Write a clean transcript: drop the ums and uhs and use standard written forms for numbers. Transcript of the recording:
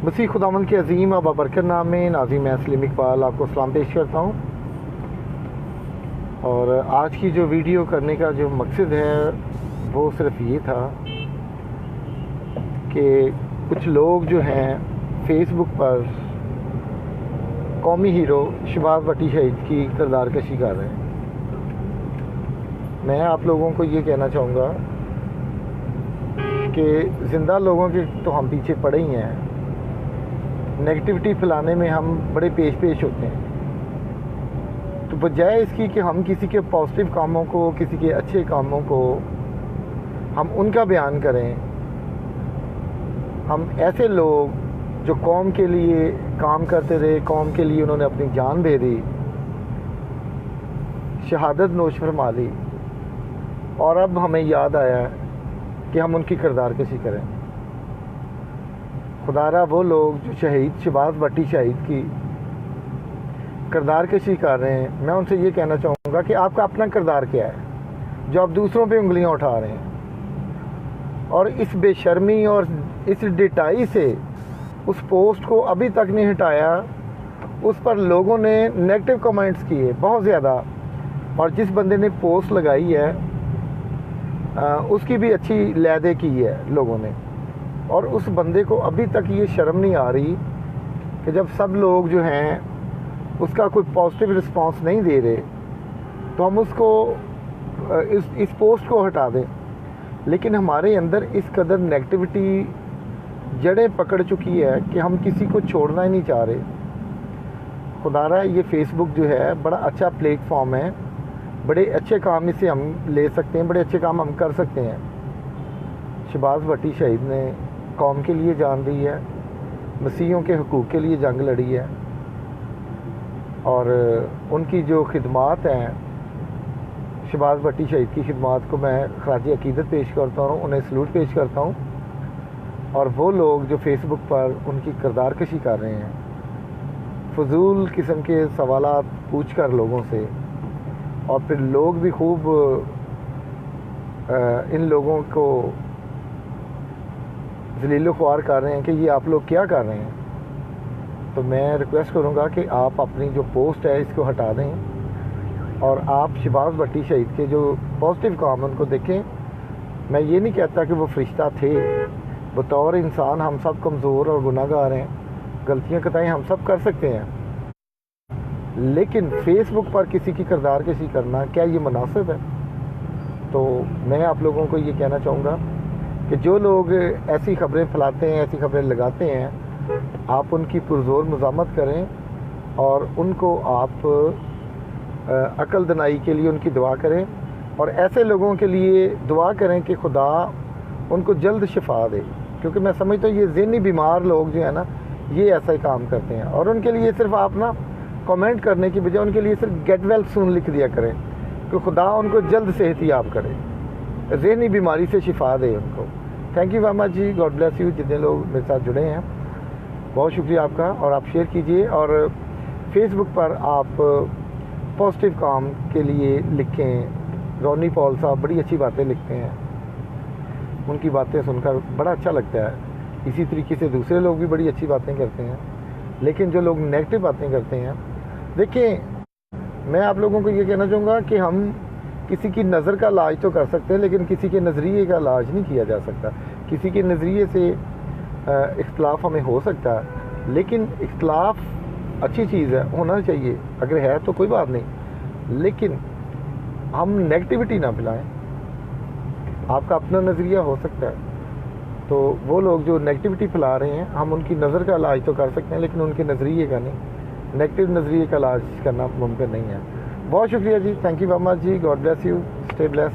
मसीह खुदावंद के अज़ीम और बाबरकत नाम में नाज़ी मैं सलीम इकबाल आपको सलाम पेश करता हूँ। और आज की जो वीडियो करने का जो मकसद है वो सिर्फ ये था कि कुछ लोग जो हैं फेसबुक पर कौमी हीरो शहबाज भट्टी शहीद की किरदार कशी कर रहे हैं। मैं आप लोगों को ये कहना चाहूँगा कि ज़िंदा लोगों के तो हम पीछे पड़े ही हैं, नेगेटिविटी फैलाने में हम बड़े पेश होते हैं। तो बजाय इसकी कि हम किसी के पॉजिटिव कामों को, किसी के अच्छे कामों को हम उनका बयान करें, हम ऐसे लोग जो कौम के लिए काम करते रहे, कौम के लिए उन्होंने अपनी जान दे दी, शहादत नोश फरमा ली, और अब हमें याद आया कि हम उनकी किरदार कशी करें। खुदारा वो लोग जो शहीद शहबाज भट्टी शहीद की किरदार कशी कर रहे हैं, मैं उनसे ये कहना चाहूँगा कि आपका अपना किरदार क्या है जो आप दूसरों पे उंगलियां उठा रहे हैं। और इस बेशर्मी और इस डिटाई से उस पोस्ट को अभी तक नहीं हटाया। उस पर लोगों ने नेगेटिव कमेंट्स किए बहुत ज़्यादा, और जिस बंदे ने पोस्ट लगाई है उसकी भी अच्छी लैदे की है लोगों ने। और उस बंदे को अभी तक ये शर्म नहीं आ रही कि जब सब लोग जो हैं उसका कोई पॉजिटिव रिस्पांस नहीं दे रहे तो हम उसको इस पोस्ट को हटा दें। लेकिन हमारे अंदर इस कदर नेगेटिविटी जड़ें पकड़ चुकी है कि हम किसी को छोड़ना ही नहीं चाह रहे। खुदारा ये फेसबुक जो है बड़ा अच्छा प्लेटफॉर्म है, बड़े अच्छे काम इसे हम ले सकते हैं, बड़े अच्छे काम हम कर सकते हैं। शहबाज भट्टी शहीद ने कौम के लिए जान दी है, मसीहों के हकूक़ के लिए जंग लड़ी है, और उनकी जो खिदमात हैं, शहबाज भट्टी शहीद की खिदमात को मैं खराज अकीदत पेश करता हूँ, उन्हें सलूट पेश करता हूँ। और वो लोग जो फेसबुक पर उनकी किरदार कशी कर रहे हैं, फजूल किस्म के सवालात पूछ कर लोगों से, और फिर लोग भी खूब इन लोगों को ज़लील ख्वार कर रहे हैं कि ये आप लोग क्या कर रहे हैं। तो मैं रिक्वेस्ट करूंगा कि आप अपनी जो पोस्ट है इसको हटा दें और आप शहबाज भट्टी शहीद के जो पॉजिटिव काम उनको देखें। मैं ये नहीं कहता कि वो फरिश्ता थे, बतौर इंसान हम सब कमज़ोर और गुनाहगार हैं, गलतियाँ कताई हम सब कर सकते हैं। लेकिन फेसबुक पर किसी की किरदार कशी करना क्या ये मुनासिब है? तो मैं आप लोगों को ये कहना चाहूँगा कि जो लोग ऐसी खबरें फैलाते हैं, ऐसी खबरें लगाते हैं, आप उनकी पुरज़ोर मज़ामत करें और उनको आप अक़ल दनाई के लिए उनकी दुआ करें, और ऐसे लोगों के लिए दुआ करें कि खुदा उनको जल्द शिफा दे। क्योंकि मैं समझता हूँ ये ज़हनी बीमार लोग जो है ना, ये ऐसा ही काम करते हैं। और उनके लिए सिर्फ आप ना कमेंट करने की बजाय उनके लिए सिर्फ गेट वेल सून लिख दिया करें कि खुदा उनको जल्द सेहतियाब करे, ज़हनी बीमारी से शिफा दे उनको। थैंक यू वेरी मच जी, गॉड ब्लेस यू। जितने लोग मेरे साथ जुड़े हैं बहुत शुक्रिया आपका, और आप शेयर कीजिए। और फेसबुक पर आप पॉजिटिव काम के लिए लिखें। रोनी पॉल साहब बड़ी अच्छी बातें लिखते हैं, उनकी बातें सुनकर बड़ा अच्छा लगता है। इसी तरीके से दूसरे लोग भी बड़ी अच्छी बातें करते हैं। लेकिन जो लोग नेगेटिव बातें करते हैं, देखिए मैं आप लोगों को ये कहना चाहूँगा कि हम किसी की नज़र का इलाज तो कर सकते हैं, लेकिन किसी के नज़रिए का इलाज नहीं किया जा सकता। किसी के नज़रिए से इख्तलाफ हमें हो सकता है, लेकिन इख्तलाफ अच्छी चीज़ है, होना चाहिए। अगर है तो कोई बात नहीं, लेकिन हम नेगेटिविटी ना फैलाएं। आपका अपना नज़रिया हो सकता है, तो वो लोग जो नेगेटिविटी फैला रहे हैं, हम उनकी नज़र का इलाज तो कर सकते हैं, लेकिन उनके नज़रिए का नहीं। नेगेटिव नज़रिए का इलाज करना मुमकिन नहीं है। बहुत शुक्रिया जी, थैंक यू वेरी मच जी, God bless you, stay bless.